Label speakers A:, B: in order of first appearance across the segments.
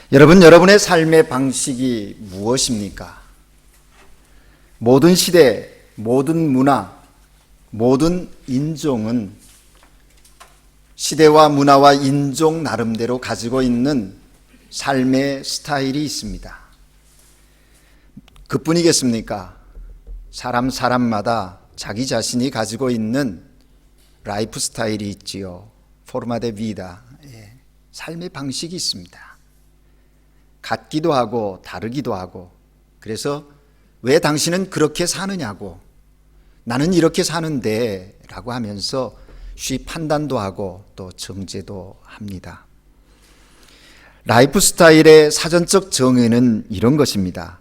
A: 여러분의 삶의 방식이 무엇입니까? 모든 시대, 모든 문화, 모든 인종은 시대와 문화와 인종 나름대로 가지고 있는 삶의 스타일이 있습니다. 그뿐이겠습니까? 사람마다 자기 자신이 가지고 있는 라이프 스타일이 있지요. 포르마 데 비다, 삶의 방식이 있습니다. 같기도 하고 다르기도 하고, 그래서 왜 당신은 그렇게 사느냐고, 나는 이렇게 사는데 라고 하면서 쉬 판단도 하고 또 정죄도 합니다. 라이프 스타일의 사전적 정의는 이런 것입니다.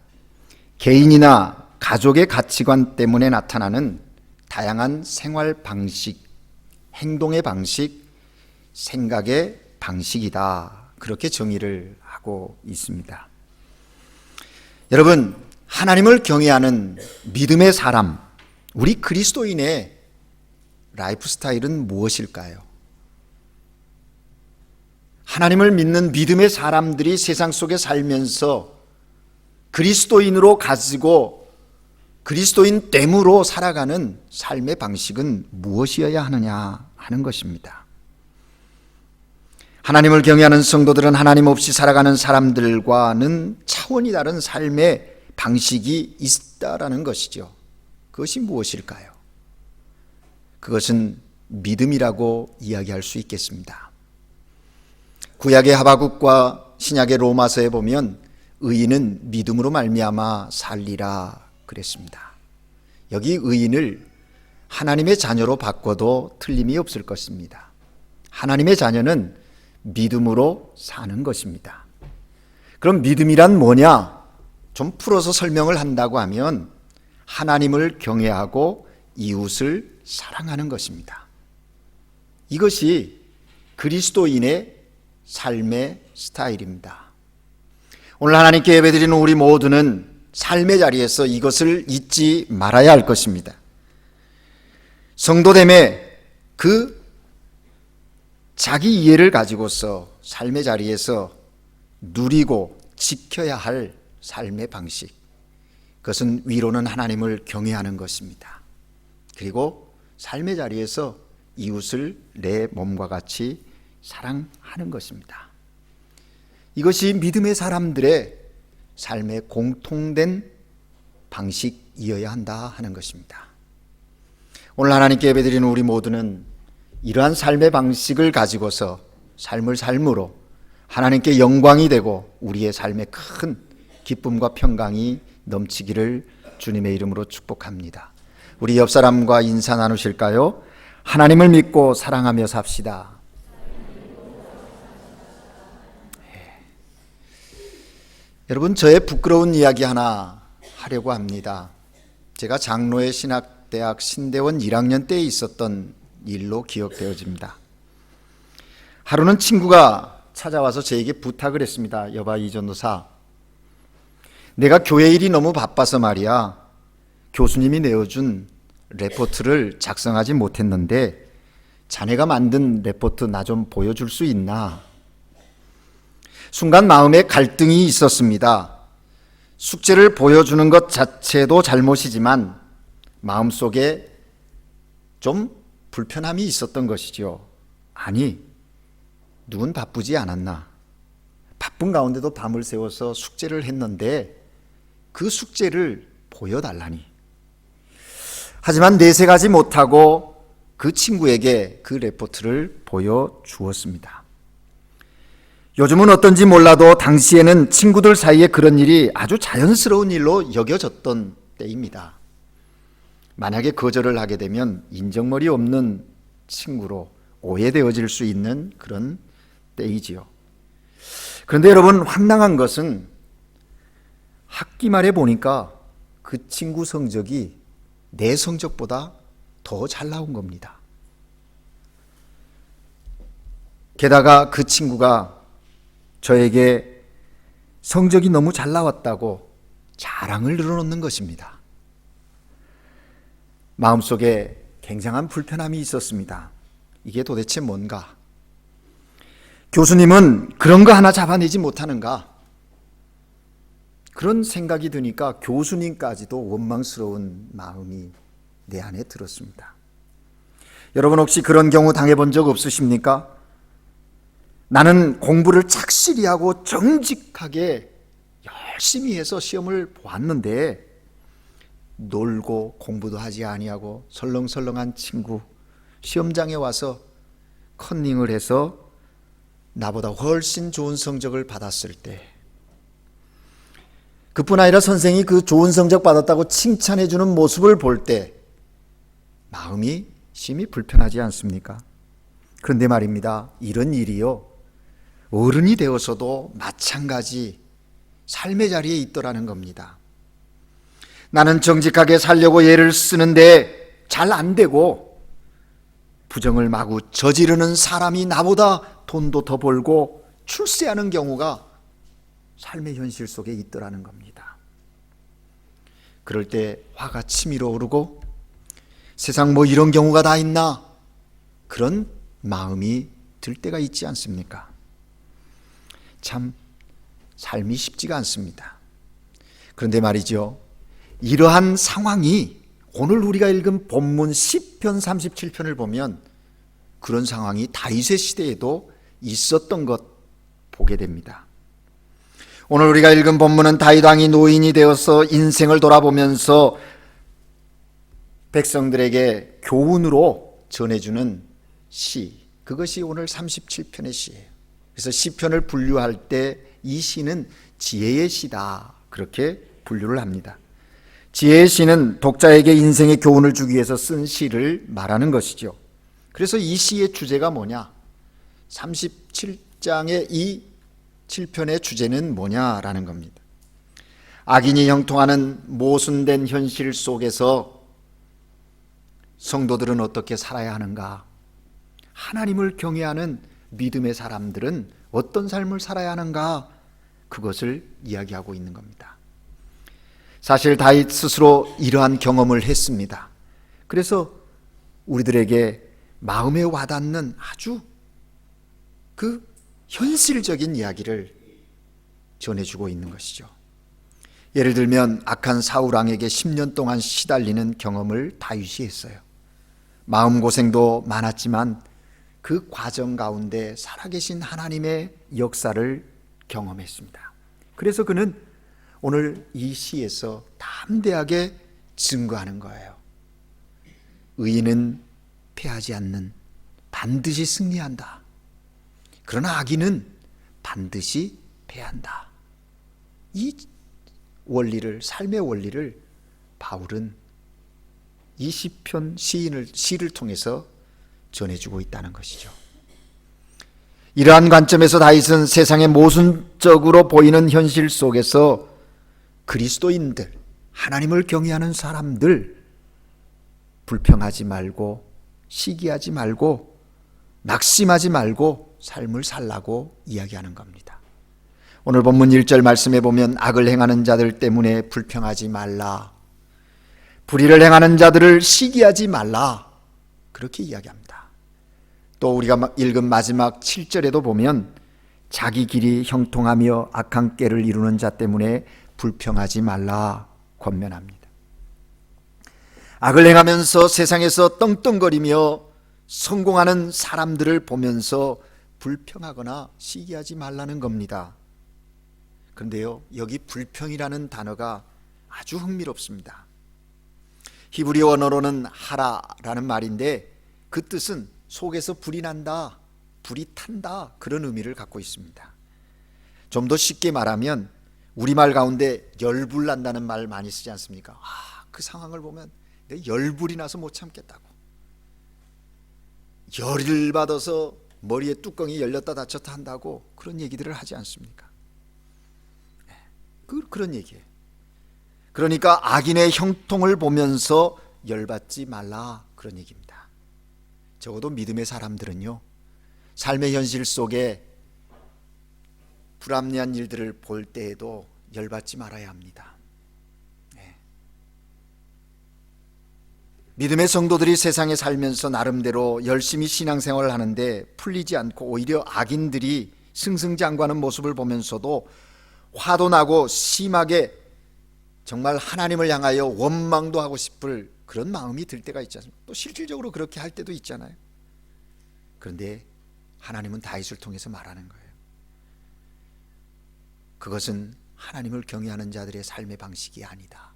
A: 개인이나 가족의 가치관 때문에 나타나는 다양한 생활 방식, 행동의 방식, 생각의 방식이다. 그렇게 정의를 하고 있습니다. 여러분, 하나님을 경외하는 믿음의 사람, 우리 그리스도인의 라이프 스타일은 무엇일까요? 하나님을 믿는 믿음의 사람들이 세상 속에 살면서 그리스도인으로 가지고 그리스도인됨으로 살아가는 삶의 방식은 무엇이어야 하느냐 하는 것입니다. 하나님을 경외하는 성도들은 하나님 없이 살아가는 사람들과는 차원이 다른 삶의 방식이 있다라는 것이죠. 그것이 무엇일까요? 그것은 믿음이라고 이야기할 수 있겠습니다. 구약의 하박국과 신약의 로마서에 보면 의인은 믿음으로 말미암아 살리라 그랬습니다. 여기 의인을 하나님의 자녀로 바꿔도 틀림이 없을 것입니다. 하나님의 자녀는 믿음으로 사는 것입니다. 그럼 믿음이란 뭐냐? 좀 풀어서 설명을 한다고 하면 하나님을 경외하고 이웃을 사랑하는 것입니다. 이것이 그리스도인의 삶의 스타일입니다. 오늘 하나님께 예배드리는 우리 모두는 삶의 자리에서 이것을 잊지 말아야 할 것입니다. 성도됨의 그 자기 이해를 가지고서 삶의 자리에서 누리고 지켜야 할 삶의 방식, 그것은 위로는 하나님을 경외하는 것입니다. 그리고 삶의 자리에서 이웃을 내 몸과 같이 사랑하는 것입니다. 이것이 믿음의 사람들의 삶의 공통된 방식이어야 한다 하는 것입니다. 오늘 하나님께 예배드리는 우리 모두는 이러한 삶의 방식을 가지고서 삶을 삶으로 하나님께 영광이 되고 우리의 삶에 큰 기쁨과 평강이 넘치기를 주님의 이름으로 축복합니다. 우리 옆 사람과 인사 나누실까요? 하나님을 믿고 사랑하며 삽시다. 여러분, 저의 부끄러운 이야기 하나 하려고 합니다. 제가 장로의 신학대학 신대원 1학년 때에 있었던 일로 기억되어집니다. 하루는 친구가 찾아와서 저에게 부탁을 했습니다. 여봐 이전도사, 내가 교회 일이 너무 바빠서 말이야, 교수님이 내어준 레포트를 작성하지 못했는데 자네가 만든 레포트 나 좀 보여줄 수 있나? 순간 마음에 갈등이 있었습니다. 숙제를 보여주는 것 자체도 잘못이지만 마음속에 좀 불편함이 있었던 것이죠. 아니, 누군 바쁘지 않았나? 바쁜 가운데도 밤을 새워서 숙제를 했는데 그 숙제를 보여달라니. 하지만 내색하지 못하고 그 친구에게 그 레포트를 보여주었습니다. 요즘은 어떤지 몰라도 당시에는 친구들 사이에 그런 일이 아주 자연스러운 일로 여겨졌던 때입니다. 만약에 거절을 하게 되면 인정머리 없는 친구로 오해되어질 수 있는 그런 때이지요. 그런데 여러분, 황당한 것은 학기 말에 보니까 그 친구 성적이 내 성적보다 더 잘 나온 겁니다. 게다가 그 친구가 저에게 성적이 너무 잘 나왔다고 자랑을 늘어놓는 것입니다. 마음속에 굉장한 불편함이 있었습니다. 이게 도대체 뭔가? 교수님은 그런 거 하나 잡아내지 못하는가? 그런 생각이 드니까 교수님까지도 원망스러운 마음이 내 안에 들었습니다. 여러분 혹시 그런 경우 당해본 적 없으십니까? 나는 공부를 착실히 하고 정직하게 열심히 해서 시험을 보았는데 놀고 공부도 하지 아니하고 설렁설렁한 친구 시험장에 와서 컨닝을 해서 나보다 훨씬 좋은 성적을 받았을 때, 그뿐 아니라 선생이 그 좋은 성적 받았다고 칭찬해 주는 모습을 볼 때 마음이 심히 불편하지 않습니까? 그런데 말입니다, 이런 일이요 어른이 되어서도 마찬가지 삶의 자리에 있더라는 겁니다. 나는 정직하게 살려고 애를 쓰는데 잘 안 되고 부정을 마구 저지르는 사람이 나보다 돈도 더 벌고 출세하는 경우가 삶의 현실 속에 있더라는 겁니다. 그럴 때 화가 치밀어 오르고 세상 뭐 이런 경우가 다 있나, 그런 마음이 들 때가 있지 않습니까? 참 삶이 쉽지가 않습니다. 그런데 말이죠, 이러한 상황이 오늘 우리가 읽은 본문 시편 37편을 보면 그런 상황이 다윗의 시대에도 있었던 것 보게 됩니다. 오늘 우리가 읽은 본문은 다윗 왕이 노인이 되어서 인생을 돌아보면서 백성들에게 교훈으로 전해주는 시, 그것이 오늘 37편의 시예요. 그래서 시편을 분류할 때 이 시는 지혜의 시다, 그렇게 분류를 합니다. 지혜의 시는 독자에게 인생의 교훈을 주기 위해서 쓴 시를 말하는 것이죠. 그래서 이 시의 주제가 뭐냐, 37장의 이 7편의 주제는 뭐냐라는 겁니다. 악인이 형통하는 모순된 현실 속에서 성도들은 어떻게 살아야 하는가, 하나님을 경외하는 믿음의 사람들은 어떤 삶을 살아야 하는가, 그것을 이야기하고 있는 겁니다. 사실 다윗 스스로 이러한 경험을 했습니다. 그래서 우리들에게 마음에 와닿는 아주 그 현실적인 이야기를 전해주고 있는 것이죠. 예를 들면 악한 사울 왕에게 10년 동안 시달리는 경험을 다윗이 했어요. 마음고생도 많았지만 그 과정 가운데 살아계신 하나님의 역사를 경험했습니다. 그래서 그는 오늘 이 시에서 담대하게 증거하는 거예요. 의인은 패하지 않는, 반드시 승리한다. 그러나 악인은 반드시 패한다. 이 원리를, 삶의 원리를 바울은 이 시편 시를 통해서 전해주고 있다는 것이죠. 이러한 관점에서 다윗은 세상의 모순적으로 보이는 현실 속에서 그리스도인들, 하나님을 경외하는 사람들 불평하지 말고, 시기하지 말고, 낙심하지 말고 삶을 살라고 이야기하는 겁니다. 오늘 본문 1절 말씀에 보면 악을 행하는 자들 때문에 불평하지 말라, 불의를 행하는 자들을 시기하지 말라, 그렇게 이야기합니다. 또 우리가 읽은 마지막 7절에도 보면 자기 길이 형통하며 악한 꾀를 이루는 자 때문에 불평하지 말라 권면합니다. 악을 행하면서 세상에서 떵떵거리며 성공하는 사람들을 보면서 불평하거나 시기하지 말라는 겁니다. 그런데요, 여기 불평이라는 단어가 아주 흥미롭습니다. 히브리 언어로는 하라라는 말인데 그 뜻은 속에서 불이 난다, 불이 탄다, 그런 의미를 갖고 있습니다. 좀 더 쉽게 말하면 우리말 가운데 열불 난다는 말 많이 쓰지 않습니까? 그 상황을 보면 내 열불이 나서 못 참겠다고, 열을 받아서 머리에 뚜껑이 열렸다 닫혔다 한다고 그런 얘기들을 하지 않습니까? 그런 얘기예요. 그러니까 악인의 형통을 보면서 열받지 말라, 그런 얘기입니다. 적어도 믿음의 사람들은요, 삶의 현실 속에 불합리한 일들을 볼 때에도 열받지 말아야 합니다. 믿음의 성도들이 세상에 살면서 나름대로 열심히 신앙생활을 하는데 풀리지 않고 오히려 악인들이 승승장구하는 모습을 보면서도 화도 나고 심하게 정말 하나님을 향하여 원망도 하고 싶을 그런 마음이 들 때가 있지 않습니까? 또 실질적으로 그렇게 할 때도 있잖아요. 그런데 하나님은 다윗을 통해서 말하는 거예요. 그것은 하나님을 경외하는 자들의 삶의 방식이 아니다.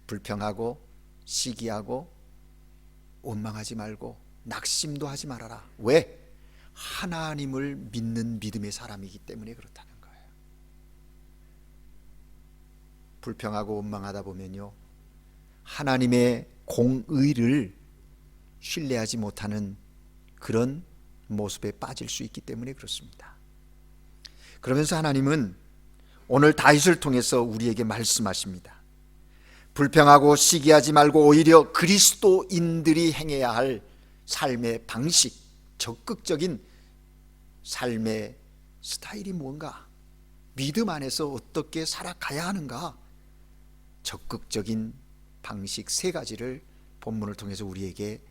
A: 불평하고 시기하고 원망하지 말고 낙심도 하지 말아라. 왜? 하나님을 믿는 믿음의 사람이기 때문에 그렇다는 거예요. 불평하고 원망하다 보면요, 하나님의 공의를 신뢰하지 못하는 그런 모습에 빠질 수 있기 때문에 그렇습니다. 그러면서 하나님은 오늘 다윗을 통해서 우리에게 말씀하십니다. 불평하고 시기하지 말고 오히려 그리스도인들이 행해야 할 삶의 방식, 적극적인 삶의 스타일이 뭔가, 믿음 안에서 어떻게 살아가야 하는가, 적극적인 방식 세 가지를 본문을 통해서 우리에게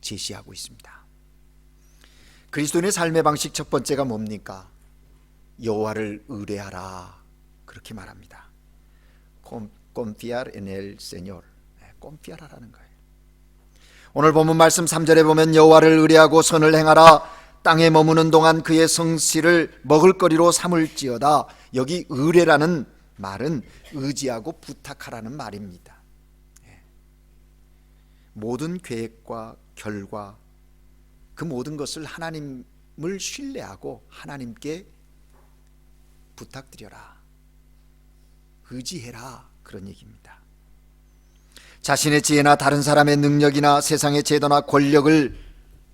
A: 제시하고 있습니다. 그리스도인의 삶의 방식 첫 번째가 뭡니까? 여호와를 의뢰하라, 그렇게 말합니다. Confiar en el Señor. confiar하라는 거예요. 오늘 본문 말씀 3절에 보면 여호와를 의뢰하고 선을 행하라, 땅에 머무는 동안 그의 성실을 먹을거리로 삼을지어다. 여기 의뢰라는 말은 의지하고 부탁하라는 말입니다. 모든 계획과 결과, 그 모든 것을 하나님을 신뢰하고 하나님께 부탁드려라, 의지해라, 그런 얘기입니다. 자신의 지혜나 다른 사람의 능력이나 세상의 제도나 권력을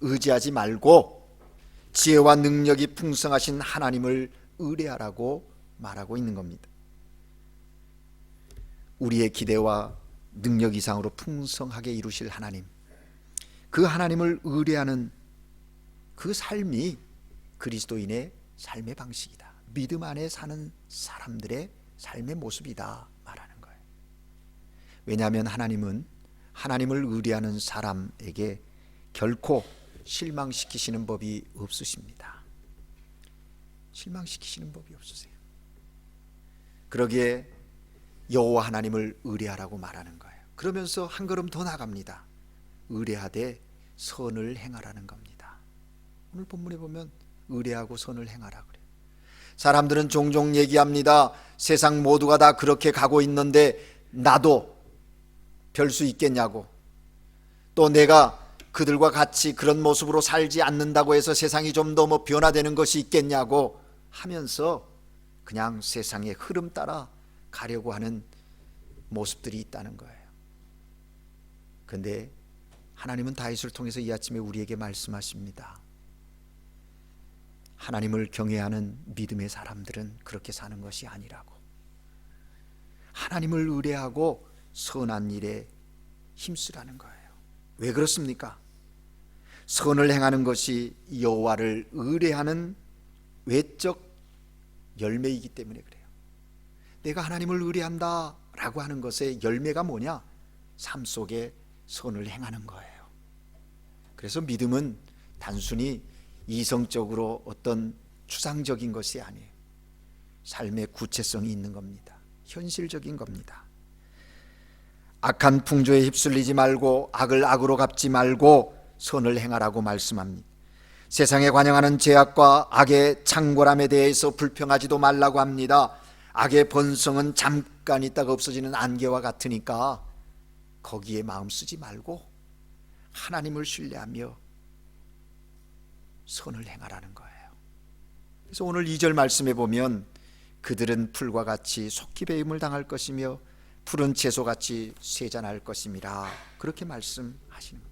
A: 의지하지 말고 지혜와 능력이 풍성하신 하나님을 의뢰하라고 말하고 있는 겁니다. 우리의 기대와 능력 이상으로 풍성하게 이루실 하나님, 그 하나님을 의뢰하는 그 삶이 그리스도인의 삶의 방식이다. 믿음 안에 사는 사람들의 삶의 모습이다 말하는 거예요. 왜냐하면 하나님은 하나님을 의뢰하는 사람에게 결코 실망시키시는 법이 없으십니다. 실망시키시는 법이 없으세요. 그러기에 여호와 하나님을 의뢰하라고 말하는 거예요. 그러면서 한 걸음 더 나갑니다. 의뢰하되 선을 행하라는 겁니다. 오늘 본문에 보면 의뢰하고 선을 행하라 그래요. 사람들은 종종 얘기합니다. 세상 모두가 다 그렇게 가고 있는데 나도 별 수 있겠냐고, 또 내가 그들과 같이 그런 모습으로 살지 않는다고 해서 세상이 좀 더 뭐 변화되는 것이 있겠냐고 하면서 그냥 세상의 흐름 따라 가려고 하는 모습들이 있다는 거예요. 그런데 하나님은 다윗을 통해서 이 아침에 우리에게 말씀하십니다. 하나님을 경외하는 믿음의 사람들은 그렇게 사는 것이 아니라고. 하나님을 의뢰하고 선한 일에 힘쓰라는 거예요. 왜 그렇습니까? 선을 행하는 것이 여호와를 의뢰하는 외적 열매이기 때문에 그래요. 내가 하나님을 의뢰한다 라고 하는 것의 열매가 뭐냐? 삶 속에 선을 행하는 거예요. 그래서 믿음은 단순히 이성적으로 어떤 추상적인 것이 아니에요. 삶의 구체성이 있는 겁니다. 현실적인 겁니다. 악한 풍조에 휩쓸리지 말고 악을 악으로 갚지 말고 선을 행하라고 말씀합니다. 세상에 관영하는 죄악과 악의 창궐함에 대해서 불평하지도 말라고 합니다. 악의 번성은 잠깐 있다가 없어지는 안개와 같으니까 거기에 마음 쓰지 말고 하나님을 신뢰하며 선을 행하라는 거예요. 그래서 오늘 2절 말씀에 보면 그들은 풀과 같이 속히 배임을 당할 것이며 푸른 채소같이 쇠잔할 것임이라, 그렇게 말씀하시는 겁니다.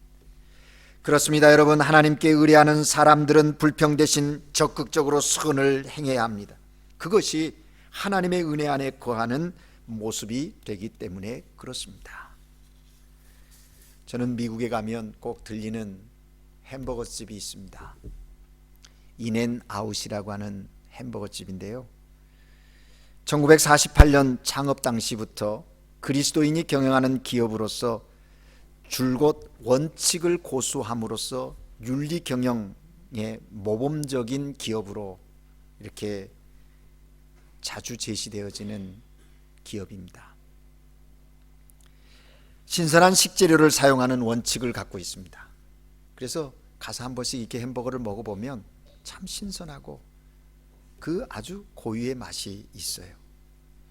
A: 그렇습니다. 여러분, 하나님께 의뢰하는 사람들은 불평 대신 적극적으로 선을 행해야 합니다. 그것이 하나님의 은혜 안에 거하는 모습이 되기 때문에 그렇습니다. 저는 미국에 가면 꼭 들리는 햄버거 집이 있습니다. 인앤아웃이라고 하는 햄버거 집인데요, 1948년 창업 당시부터 그리스도인이 경영하는 기업으로서 줄곧 원칙을 고수함으로써 윤리 경영의 모범적인 기업으로 이렇게 자주 제시되어지는 기업입니다. 신선한 식재료를 사용하는 원칙을 갖고 있습니다. 그래서 가서 한 번씩 이렇게 햄버거를 먹어보면 참 신선하고 그 아주 고유의 맛이 있어요.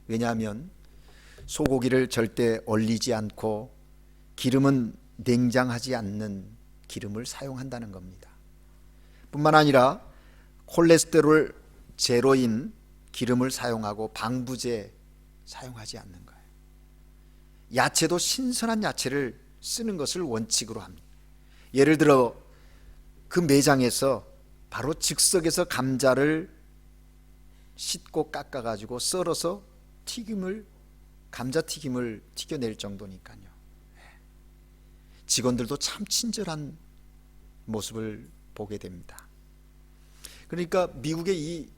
A: 왜냐하면 소고기를 절대 얼리지 않고 기름은 냉장하지 않는 기름을 사용한다는 겁니다. 뿐만 아니라 콜레스테롤 제로인 기름을 사용하고 방부제 사용하지 않는 거예요. 야채도 신선한 야채를 쓰는 것을 원칙으로 합니다. 예를 들어 그 매장에서 바로 즉석에서 감자를 씻고 깎아가지고 썰어서 감자튀김을 튀겨낼 정도니까요. 직원들도 참 친절한 모습을 보게 됩니다. 그러니까 미국에 이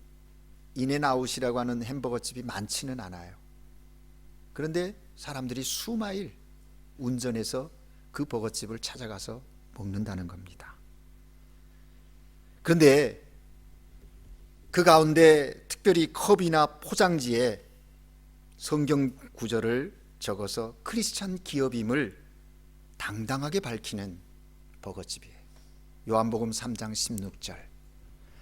A: 인앤아웃이라고 하는 햄버거집이 많지는 않아요. 그런데 사람들이 수마일 운전해서 그 버거집을 찾아가서 먹는다는 겁니다. 그런데 그 가운데 특별히 컵이나 포장지에 성경 구절을 적어서 크리스찬 기업임을 당당하게 밝히는 버거집이에요. 요한복음 3장 16절,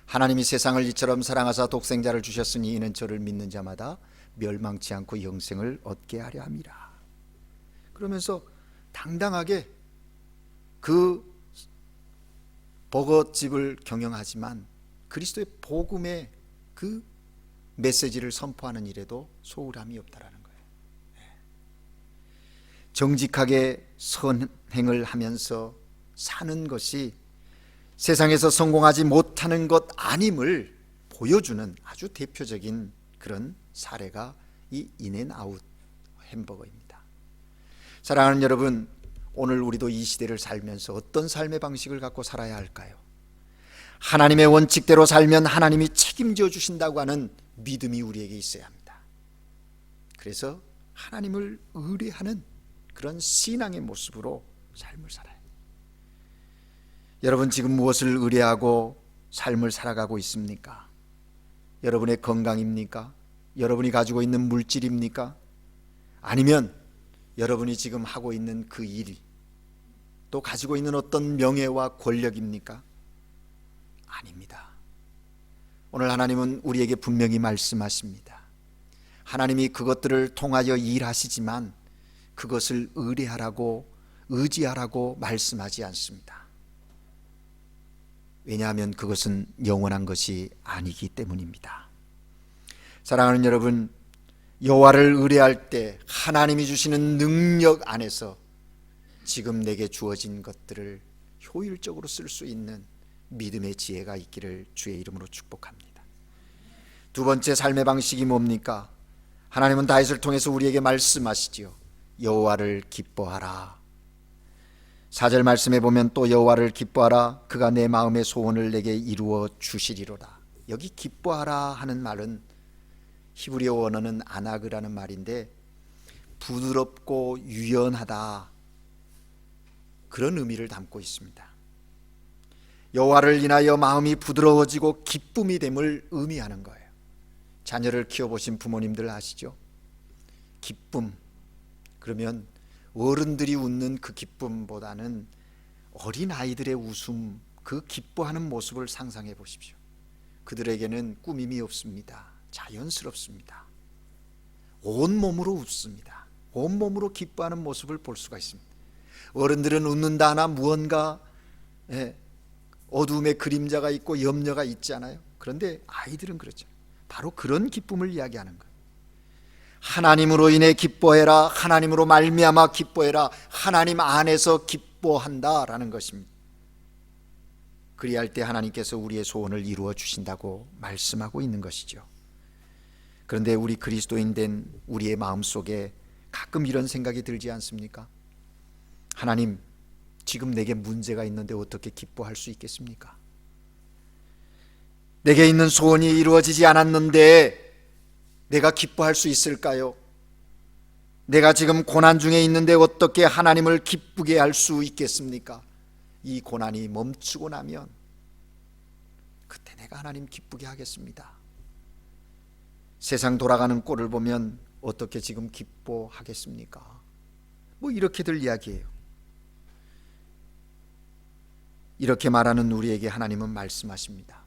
A: 하나님이 세상을 이처럼 사랑하사 독생자를 주셨으니 이는 저를 믿는 자마다 멸망치 않고 영생을 얻게 하려 함이라. 그러면서 당당하게 그 버거집을 경영하지만 그리스도의 복음의 그 메시지를 선포하는 일에도 소홀함이 없다라는 거예요. 정직하게 선행을 하면서 사는 것이 세상에서 성공하지 못하는 것 아님을 보여주는 아주 대표적인 그런 사례가 이 인앤아웃 햄버거입니다. 사랑하는 여러분, 오늘 우리도 이 시대를 살면서 어떤 삶의 방식을 갖고 살아야 할까요? 하나님의 원칙대로 살면 하나님이 책임져 주신다고 하는 믿음이 우리에게 있어야 합니다. 그래서 하나님을 의뢰하는 그런 신앙의 모습으로 삶을 살아요. 여러분 지금 무엇을 의뢰하고 삶을 살아가고 있습니까? 여러분의 건강입니까? 여러분이 가지고 있는 물질입니까? 아니면 여러분이 지금 하고 있는 그 일, 또 가지고 있는 어떤 명예와 권력입니까? 아닙니다. 오늘 하나님은 우리에게 분명히 말씀하십니다. 하나님이 그것들을 통하여 일하시지만 그것을 의뢰하라고 의지하라고 말씀하지 않습니다. 왜냐하면 그것은 영원한 것이 아니기 때문입니다. 사랑하는 여러분, 여호와를 의뢰할 때 하나님이 주시는 능력 안에서 지금 내게 주어진 것들을 효율적으로 쓸 수 있는 믿음의 지혜가 있기를 주의 이름으로 축복합니다. 두 번째 삶의 방식이 뭡니까? 하나님은 다윗을 통해서 우리에게 말씀하시지요. 여호와를 기뻐하라. 4절 말씀에 보면 또 여호와를 기뻐하라. 그가 내 마음의 소원을 내게 이루어 주시리로다. 여기 기뻐하라 하는 말은 히브리어 원어는 아나그라는 말인데 부드럽고 유연하다, 그런 의미를 담고 있습니다. 여호와를 인하여 마음이 부드러워지고 기쁨이 됨을 의미하는 거예요. 자녀를 키워보신 부모님들 아시죠? 기쁨, 그러면 어른들이 웃는 그 기쁨보다는 어린 아이들의 웃음, 그 기뻐하는 모습을 상상해 보십시오. 그들에게는 꾸밈이 없습니다. 자연스럽습니다. 온몸으로 웃습니다. 온몸으로 기뻐하는 모습을 볼 수가 있습니다. 어른들은 웃는다 하나 무언가 어두움의 그림자가 있고 염려가 있잖아요. 그런데 아이들은 그렇죠. 바로 그런 기쁨을 이야기하는 거예요. 하나님으로 인해 기뻐해라. 하나님으로 말미암아 기뻐해라. 하나님 안에서 기뻐한다라는 것입니다. 그리할 때 하나님께서 우리의 소원을 이루어 주신다고 말씀하고 있는 것이죠. 그런데 우리 그리스도인 된 우리의 마음속에 가끔 이런 생각이 들지 않습니까? 하나님, 지금 내게 문제가 있는데 어떻게 기뻐할 수 있겠습니까? 내게 있는 소원이 이루어지지 않았는데 내가 기뻐할 수 있을까요? 내가 지금 고난 중에 있는데 어떻게 하나님을 기쁘게 할 수 있겠습니까? 이 고난이 멈추고 나면 그때 내가 하나님 기쁘게 하겠습니다. 세상 돌아가는 꼴을 보면 어떻게 지금 기뻐하겠습니까? 뭐 이렇게들 이야기해요. 이렇게 말하는 우리에게 하나님은 말씀하십니다.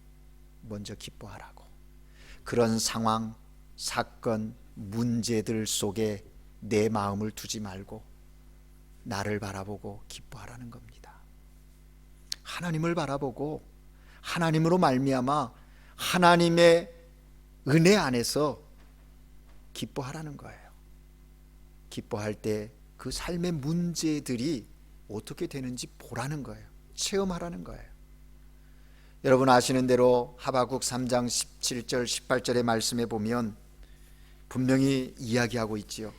A: 먼저 기뻐하라고. 그런 상황, 사건, 문제들 속에 내 마음을 두지 말고 나를 바라보고 기뻐하라는 겁니다. 하나님을 바라보고 하나님으로 말미암아 하나님의 은혜 안에서 기뻐하라는 거예요. 기뻐할 때 그 삶의 문제들이 어떻게 되는지 보라는 거예요. 체험하라는 거예요. 여러분 아시는 대로 하박국 3장 17절 18절의 말씀에 보면 분명히 이야기하고 있지요.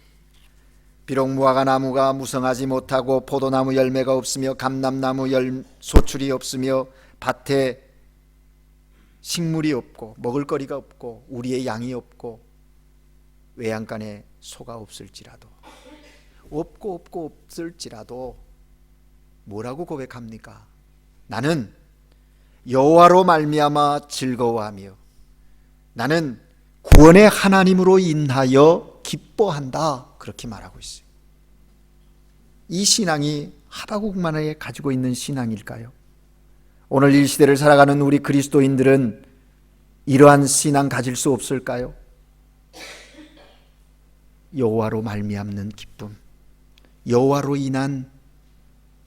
A: 비록 무화과 나무가 무성하지 못하고 포도나무 열매가 없으며 감람나무 소출이 없으며 밭에 식물이 없고 먹을거리가 없고 우리의 양이 없고 외양간에 소가 없을지라도 뭐라고 고백합니까? 나는 여호와로 말미암아 즐거워하며 나는 구원의 하나님으로 인하여 기뻐한다. 그렇게 말하고 있어요. 이 신앙이 하박국만에 가지고 있는 신앙일까요? 오늘 이 시대를 살아가는 우리 그리스도인들은 이러한 신앙 가질 수 없을까요? 여호와로 말미암는 기쁨, 여호와로 인한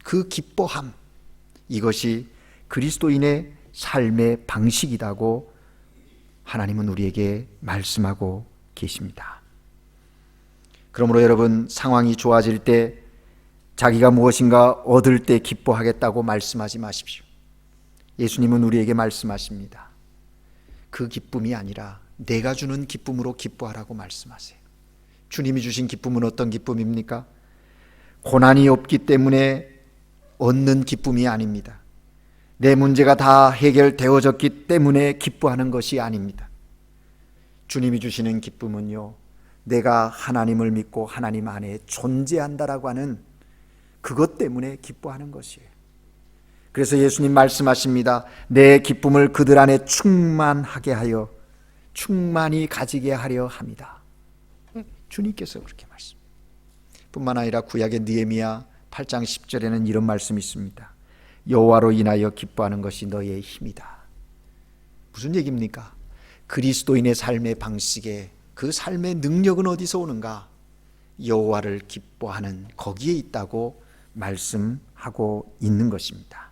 A: 그 기뻐함, 이것이 그리스도인의 삶의 방식이라고 하나님은 우리에게 말씀하고 계십니다. 그러므로 여러분, 상황이 좋아질 때 자기가 무엇인가 얻을 때 기뻐하겠다고 말씀하지 마십시오. 예수님은 우리에게 말씀하십니다. 그 기쁨이 아니라 내가 주는 기쁨으로 기뻐하라고 말씀하세요. 주님이 주신 기쁨은 어떤 기쁨입니까? 고난이 없기 때문에 얻는 기쁨이 아닙니다. 내 문제가 다 해결되어졌기 때문에 기뻐하는 것이 아닙니다. 주님이 주시는 기쁨은요, 내가 하나님을 믿고 하나님 안에 존재한다라고 하는 그것 때문에 기뻐하는 것이에요. 그래서 예수님 말씀하십니다. 내 기쁨을 그들 안에 충만하게 하여 충만히 가지게 하려 합니다. 주님께서 그렇게 말씀. 뿐만 아니라 구약의 느헤미야 8장 10절에는 이런 말씀이 있습니다. 여호와로 인하여 기뻐하는 것이 너의 힘이다. 무슨 얘기입니까? 그리스도인의 삶의 방식에 그 삶의 능력은 어디서 오는가? 여호와를 기뻐하는 거기에 있다고 말씀하고 있는 것입니다.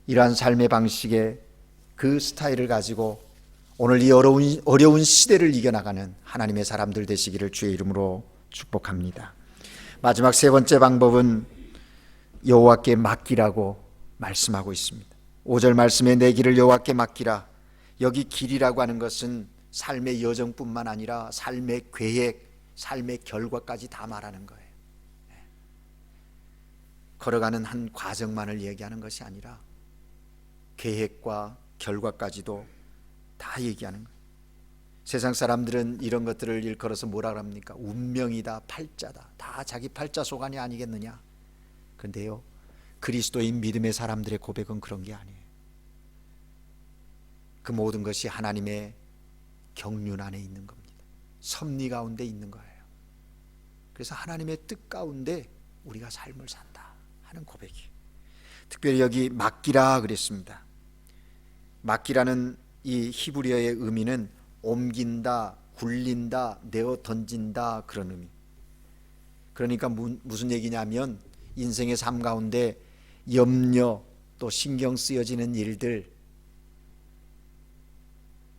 A: 이러한 삶의 방식의 그 스타일을 가지고 오늘 이 어려운 시대를 이겨나가는 하나님의 사람들 되시기를 주의 이름으로 축복합니다. 마지막 세 번째 방법은 여호와께 맡기라고 말씀하고 있습니다. 5절 말씀에 내 길을 여호와께 맡기라. 여기 길이라고 하는 것은 삶의 여정뿐만 아니라 삶의 계획, 삶의 결과까지 다 말하는 거예요. 걸어가는 한 과정만을 얘기하는 것이 아니라 계획과 결과까지도 다 얘기하는 거예요. 세상 사람들은 이런 것들을 일컬어서 뭐라 합니까? 운명이다, 팔자다. 다 자기 팔자 소관이 아니겠느냐. 그런데요, 그리스도인 믿음의 사람들의 고백은 그런 게 아니에요. 그 모든 것이 하나님의 경륜 안에 있는 겁니다. 섭리 가운데 있는 거예요. 그래서 하나님의 뜻 가운데 우리가 삶을 산다 하는 고백이에요. 특별히 여기 맡기라 그랬습니다. 맡기라는 이 히브리어의 의미는 옮긴다, 굴린다, 내어 던진다, 그런 의미. 그러니까 무슨 얘기냐면 인생의 삶 가운데 염려 또 신경 쓰여지는 일들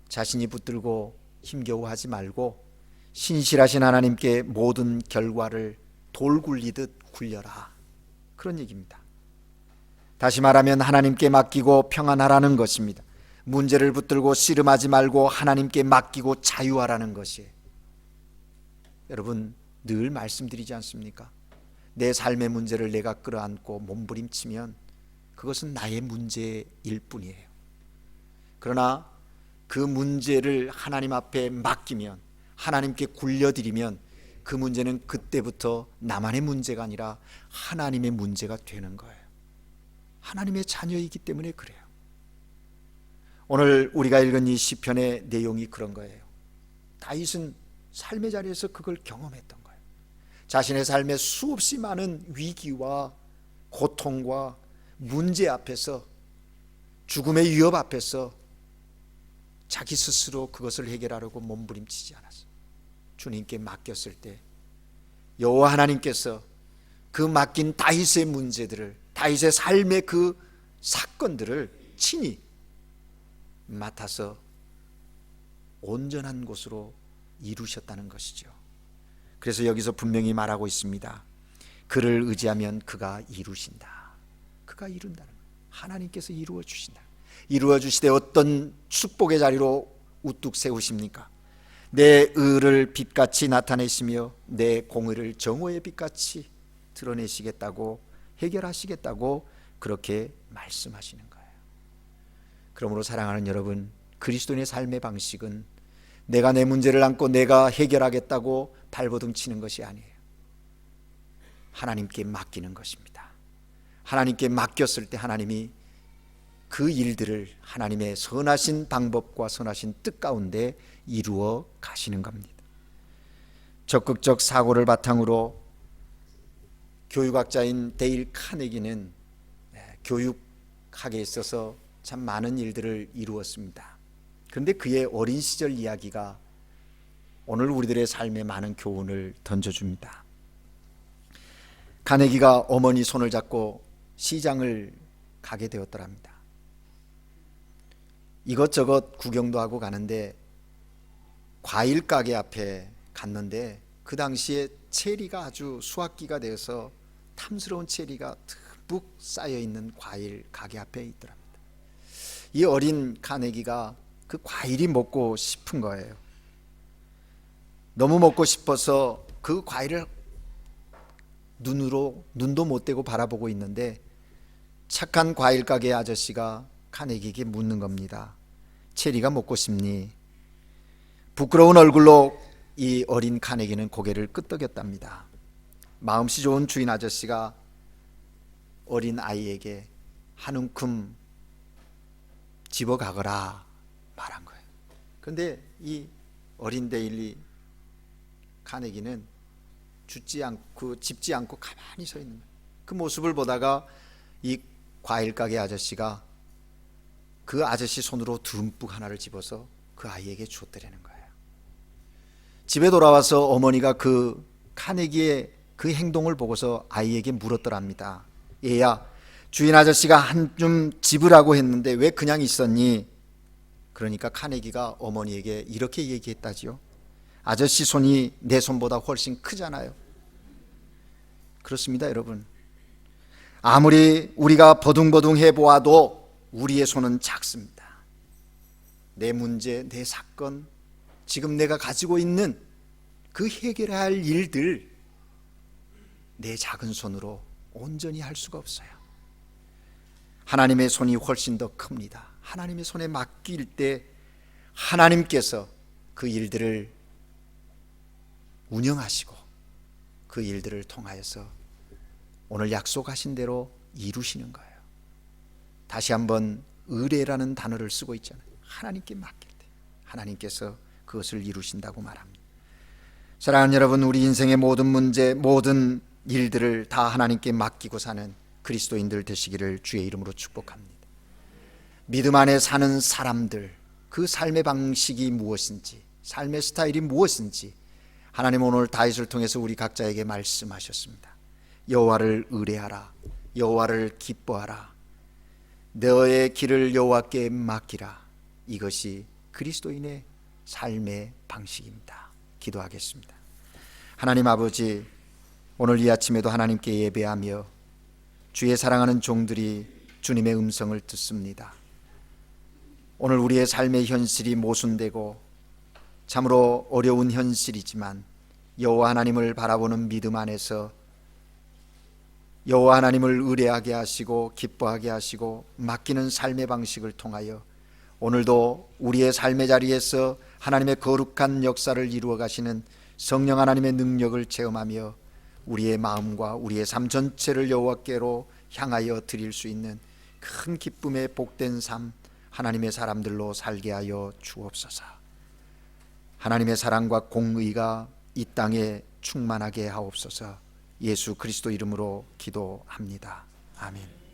A: 자신이 붙들고 힘겨워하지 말고 신실하신 하나님께 모든 결과를 돌 굴리듯 굴려라, 그런 얘기입니다. 다시 말하면 하나님께 맡기고 평안하라는 것입니다. 문제를 붙들고 씨름하지 말고 하나님께 맡기고 자유하라는 것이에요. 여러분, 늘 말씀드리지 않습니까? 내 삶의 문제를 내가 끌어안고 몸부림치면 그것은 나의 문제일 뿐이에요. 그러나 그 문제를 하나님 앞에 맡기면, 하나님께 굴려드리면 그 문제는 그때부터 나만의 문제가 아니라 하나님의 문제가 되는 거예요. 하나님의 자녀이기 때문에 그래요. 오늘 우리가 읽은 이 시편의 내용이 그런 거예요. 다윗은 삶의 자리에서 그걸 경험했던 거예요. 자신의 삶에 수없이 많은 위기와 고통과 문제 앞에서, 죽음의 위협 앞에서 자기 스스로 그것을 해결하려고 몸부림치지 않았어요. 주님께 맡겼을 때 여호와 하나님께서 그 맡긴 다윗의 문제들을, 다윗의 삶의 그 사건들을 친히 맡아서 온전한 곳으로 이루셨다는 것이죠. 그래서 여기서 분명히 말하고 있습니다. 그를 의지하면 그가 이루신다. 그가 이룬다는 거예요. 하나님께서 이루어 주신다. 이루어 주시되 어떤 축복의 자리로 우뚝 세우십니까? 내 의를 빛같이 나타내시며 내 공의를 정오의 빛같이 드러내시겠다고, 해결하시겠다고 그렇게 말씀하시는 거예요. 그러므로 사랑하는 여러분, 그리스도인의 삶의 방식은 내가 내 문제를 안고 내가 해결하겠다고 발버둥 치는 것이 아니에요. 하나님께 맡기는 것입니다. 하나님께 맡겼을 때 하나님이 그 일들을 하나님의 선하신 방법과 선하신 뜻 가운데 이루어 가시는 겁니다. 적극적 사고를 바탕으로 교육학자인 데일 카네기는 교육학에 있어서 참 많은 일들을 이루었습니다. 그런데 그의 어린 시절 이야기가 오늘 우리들의 삶에 많은 교훈을 던져줍니다. 카네기가 어머니 손을 잡고 시장을 가게 되었더랍니다. 이것저것 구경도 하고 가는데 과일 가게 앞에 갔는데 그 당시에 체리가 아주 수확기가 되어서 탐스러운 체리가 듬뿍 쌓여있는 과일 가게 앞에 있더랍니다. 이 어린 카네기가 그 과일이 먹고 싶은 거예요. 너무 먹고 싶어서 그 과일을 눈도 못 떼고 바라보고 있는데 착한 과일 가게 아저씨가 카네기에게 묻는 겁니다. 체리가 먹고 싶니? 부끄러운 얼굴로 이 어린 카네기는 고개를 끄덕였답니다. 마음씨 좋은 주인 아저씨가 어린 아이에게 한 움큼 집어가거라 말한 거예요. 그런데 이 어린 데일리 카네기는 짚지 않고 가만히 서 있는 거예요. 그 모습을 보다가 이 과일 가게 아저씨가 그 아저씨 손으로 듬뿍 하나를 집어서 그 아이에게 줬더라는 거예요. 집에 돌아와서 어머니가 그 카네기의 그 행동을 보고서 아이에게 물었더랍니다. 얘야, 주인 아저씨가 한 줌 집으라고 했는데 왜 그냥 있었니? 그러니까 카네기가 어머니에게 이렇게 얘기했다지요. 아저씨 손이 내 손보다 훨씬 크잖아요. 그렇습니다, 여러분. 아무리 우리가 버둥버둥해 보아도 우리의 손은 작습니다. 내 문제, 내 사건, 지금 내가 가지고 있는 그 해결해야 할 일들, 내 작은 손으로 온전히 할 수가 없어요. 하나님의 손이 훨씬 더 큽니다. 하나님의 손에 맡길 때 하나님께서 그 일들을 운영하시고 그 일들을 통하여서 오늘 약속하신 대로 이루시는 거예요. 다시 한번 의뢰라는 단어를 쓰고 있잖아요. 하나님께 맡길 때 하나님께서 그것을 이루신다고 말합니다. 사랑하는 여러분, 우리 인생의 모든 문제, 모든 일들을 다 하나님께 맡기고 사는 그리스도인들 되시기를 주의 이름으로 축복합니다. 믿음 안에 사는 사람들, 그 삶의 방식이 무엇인지, 삶의 스타일이 무엇인지 하나님 오늘 다윗을 통해서 우리 각자에게 말씀하셨습니다. 여호와를 의뢰하라, 여호와를 기뻐하라, 너의 길을 여호와께 맡기라. 이것이 그리스도인의 삶의 방식입니다. 기도하겠습니다. 하나님 아버지, 오늘 이 아침에도 하나님께 예배하며 주의 사랑하는 종들이 주님의 음성을 듣습니다. 오늘 우리의 삶의 현실이 모순되고 참으로 어려운 현실이지만 여호와 하나님을 바라보는 믿음 안에서 여호와 하나님을 의뢰하게 하시고 기뻐하게 하시고 맡기는 삶의 방식을 통하여 오늘도 우리의 삶의 자리에서 하나님의 거룩한 역사를 이루어 가시는 성령 하나님의 능력을 체험하며 우리의 마음과 우리의 삶 전체를 여호와께로 향하여 드릴 수 있는 큰 기쁨의 복된 삶, 하나님의 사람들로 살게 하여 주옵소서. 하나님의 사랑과 공의가 이 땅에 충만하게 하옵소서. 예수 그리스도 이름으로 기도합니다. 아멘.